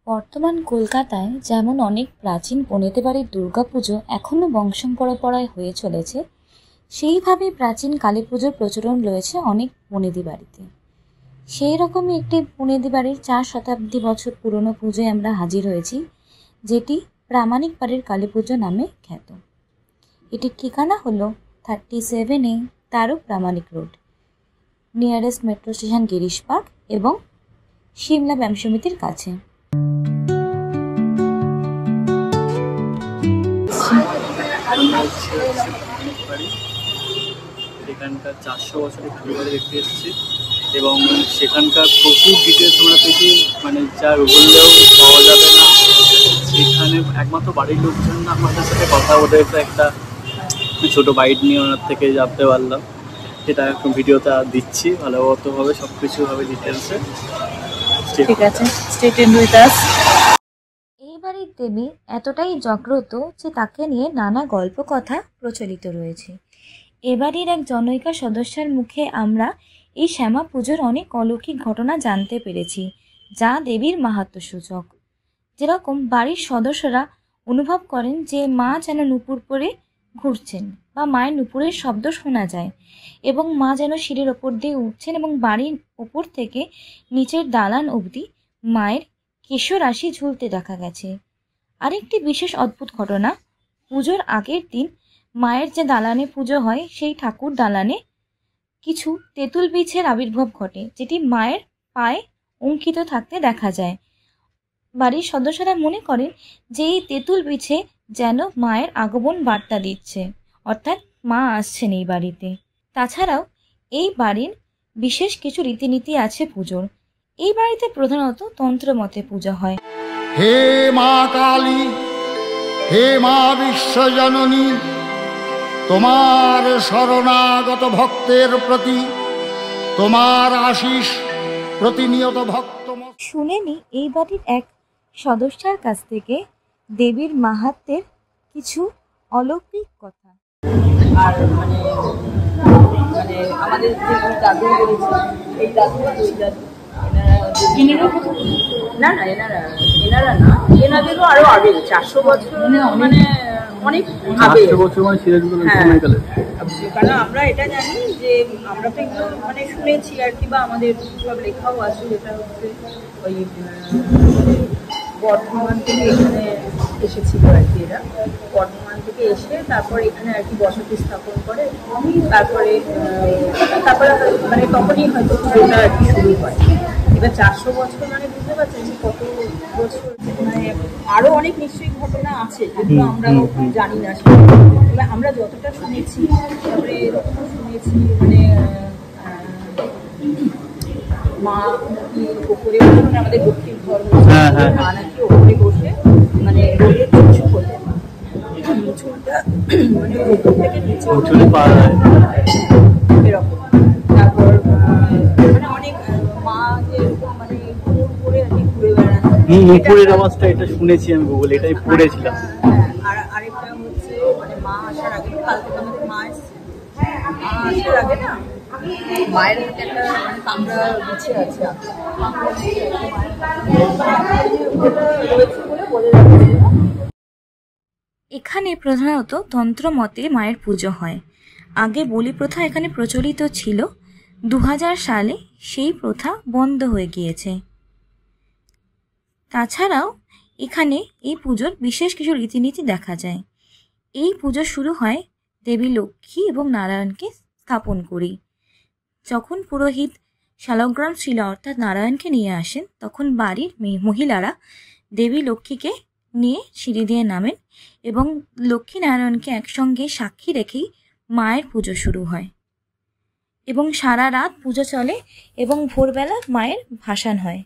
বর্তমান কলকাতায় যেমন অনেক প্রাচীন বনেদি বাড়ির দুর্গাপুজো এখনও বংশপরম্পরায় হয়ে চলেছে, সেইভাবেই প্রাচীন কালী পুজোর প্রচলন রয়েছে অনেক বনেদি বাড়িতে। সেই রকমই একটি বনেদি বাড়ির 4 শতাব্দী বছর পুরনো পুজোয় আমরা হাজির হয়েছি, যেটি প্রামাণিক বাড়ির কালী পুজো নামে খ্যাত। এটির ঠিকানা হলো 37A Tarak Pramanik road, nearest metro station Girish park এবং সিমলা ব্যায়াম সমিতির কাছে। এখানকার 400 বছরের পরিবারে দেখতে এসেছি এবং সেখানকার প্রচুর ডিটেলস আমরা পেয়েছি, মানে যা বললেও পাওয়া যাবে না। সেখানে একমাত্র বাড়ির লোকজন আমাদের সাথে কথা বলে একটা ছোটো বাইট নিয়ে ওনার থেকে জানতে পারলাম। সেটা একটু ভিডিওতে দিচ্ছি, ভালোভাবে সব কিছু হবে ডিটেলসে। ঠিক আছে, স্টে টিউনড উইথ আস। এই বাড়ির দেবী এতটাই জাগ্রত যে তাকে নিয়ে নানা গল্প কথা প্রচলিত রয়েছে। এবাড়ির এক জনৈকা সদস্যের মুখে আমরা এই শ্যামা পুজোর অনেক অলৌকিক ঘটনা জানতে পেরেছি, যা দেবীর মাহাত্ম্য সূচক। যেরকম বাড়ির সদস্যরা অনুভব করেন যে মা যেন নুপুর পরে ঘুরছেন বা মায়ের নুপুরের শব্দ শোনা যায়, এবং মা যেন সিঁড়ির ওপর দিয়ে উঠছেন এবং বাড়ির ওপর থেকে নিচের দালান অবধি মায়ের কেশরাশি ঝুলতে দেখা গেছে। আরেকটি বিশেষ অদ্ভুত ঘটনা, পুজোর আগের দিন মায়ের যে দালানে পুজো হয় সেই ঠাকুর দালানে কিছু তেঁতুল বীজের আবির্ভাব ঘটে, যেটি মায়ের পায়ে অঙ্কিত থাকতে দেখা যায়। বাড়ির সদস্যরা মনে করেন যে এই তেঁতুল বীজে যেন মায়ের আগমন বার্তা দিচ্ছে, অর্থাৎ মা আসছেন এই বাড়িতে। তাছাড়াও এই বাড়ির বিশেষ কিছু রীতিনীতি আছে পুজোর। এই বাড়িতে প্রধানত তন্ত্র মতে পূজা হয়। হে মা কালী, হে মা বিশ্বজননী, তোমার শরণাগত ভক্তের প্রতি তোমার আশিস প্রতিনিয়ত ভক্ত। শুনেনি এই বাড়ির এক সদস্যার কাছ থেকে দেবীর মাহাত্ম্যের কিছু অলৌকিক কথা। আর মানে আমাদের যে দাদু রয়েছে, এই দাদু না এনাদেরও আরো আগে 400 বছর, মানে অনেক আগে। কারণ আমরা এটা জানি যে আমরা তো এগুলো মানে শুনেছি আর কি, বা আমাদের সব লেখাও আছে, যেটা হচ্ছে ওই বর্ধমান থেকে এখানে এসেছিল আর কি। এরা বর্ধমান থেকে এসে তারপর এখানে আর কি বসতি স্থাপন করে। তারপরে মানে তখনই হয়তো পুজোটা আর কি শুরু হয়। এবার 400 বছর মানে বুঝতে পারছেন যে কত বছর, মানে আরো অনেক নিশ্চয়ই ঘটনা আছে যেগুলো আমরাও জানি না। এবার আমরা যতটা শুনেছি, তারপরে শুনেছি মানে মা নাকি ওপরে বসে, আমাদের দক্ষিণ ধর্ম মা নাকি ওপরে বসে মানে রোদের চুচু করতেন, চুলটা মানে ওপর থেকে নিচে এরকম। তারপর মানে অনেক মা যে মানে করে আর কি ঘুরে বেড়ান, আওয়াজটা এটা শুনেছি আমি গুগলে, এটাই পড়েছিলাম। আর আরেকটা হচ্ছে মানে মা আসার আগে, কালকে আমাদের মা এসছে, মা আসার আগে না মায়ের একটা মানে কামরা বিছে আছে, এখানে প্রধানত তন্ত্র মতে মায়ের পুজো হয়। আগে বলি প্রথা এখানে প্রচলিত ছিল, 2000 সালে সেই প্রথা বন্ধ হয়ে গিয়েছে। তাছাড়াও এখানে এই পুজোর বিশেষ কিছু রীতিনীতি দেখা যায়। এই পুজো শুরু হয় দেবী লক্ষ্মী এবং নারায়ণকে স্থাপন করি। যখন পুরোহিত শালগ্রাম শিলা অর্থাৎ নারায়ণকে নিয়ে আসেন, তখন বাড়ির মহিলারা দেবী লক্ষ্মীকে নিয়ে সিঁড়ি দিয়ে নামেন এবং লক্ষ্মী নারায়ণকে একসঙ্গে সাক্ষী রেখেই মায়ের পুজো শুরু হয় এবং সারা রাত পুজো চলে এবং ভোরবেলা মায়ের ভাসান হয়।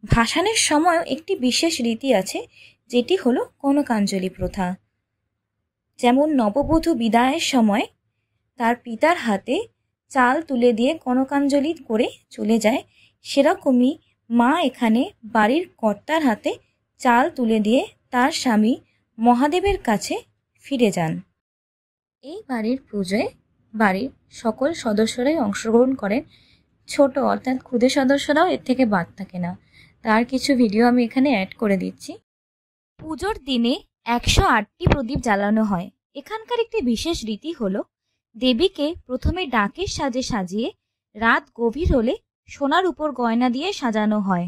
ভাসানের সময়ও একটি বিশেষ রীতি আছে, যেটি হলো কনকাঞ্জলি প্রথা। যেমন নববধূ বিদায়ের সময় তার পিতার হাতে চাল তুলে দিয়ে কনকাঞ্জলি করে চলে যায়, সেরকমই মা এখানে বাড়ির কর্তার হাতে চাল তুলে দিয়ে তার স্বামী মহাদেবের কাছে ফিরে যান। এই বাড়ির পুজোয় বাড়ির সকল সদস্যরাই অংশগ্রহণ করেন, ছোট অর্থাৎ ক্ষুদে সদস্যরাও এর থেকে বাদ থাকে না। তার কিছু ভিডিও আমি এখানে অ্যাড করে দিচ্ছি। পুজোর দিনে 108টি প্রদীপ জ্বালানো হয়। এখানকার একটি বিশেষ রীতি হলো দেবীকে প্রথমে ডাকের সাজে সাজিয়ে রাত গভীর হলে সোনার উপর গয়না দিয়ে সাজানো হয়।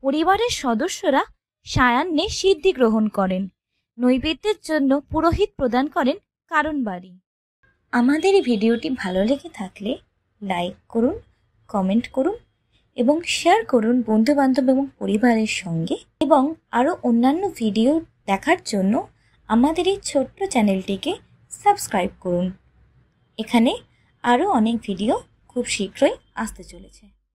পরিবারের সদস্যরা সায়ান্নে সিদ্ধি গ্রহণ করেন। নৈবেদ্যের জন্য পুরোহিত প্রদান করেন কারণ বাড়ি। আমাদের এই ভিডিওটি ভালো লেগে থাকলে লাইক করুন, কমেন্ট করুন এবং শেয়ার করুন বন্ধুবান্ধব এবং পরিবারের সঙ্গে। এবং আরও অন্যান্য ভিডিও দেখার জন্য আমাদের এই ছোট্ট চ্যানেলটিকে সাবস্ক্রাইব করুন। এখানে আরও অনেক ভিডিও খুব শীঘ্রই আসতে চলেছে।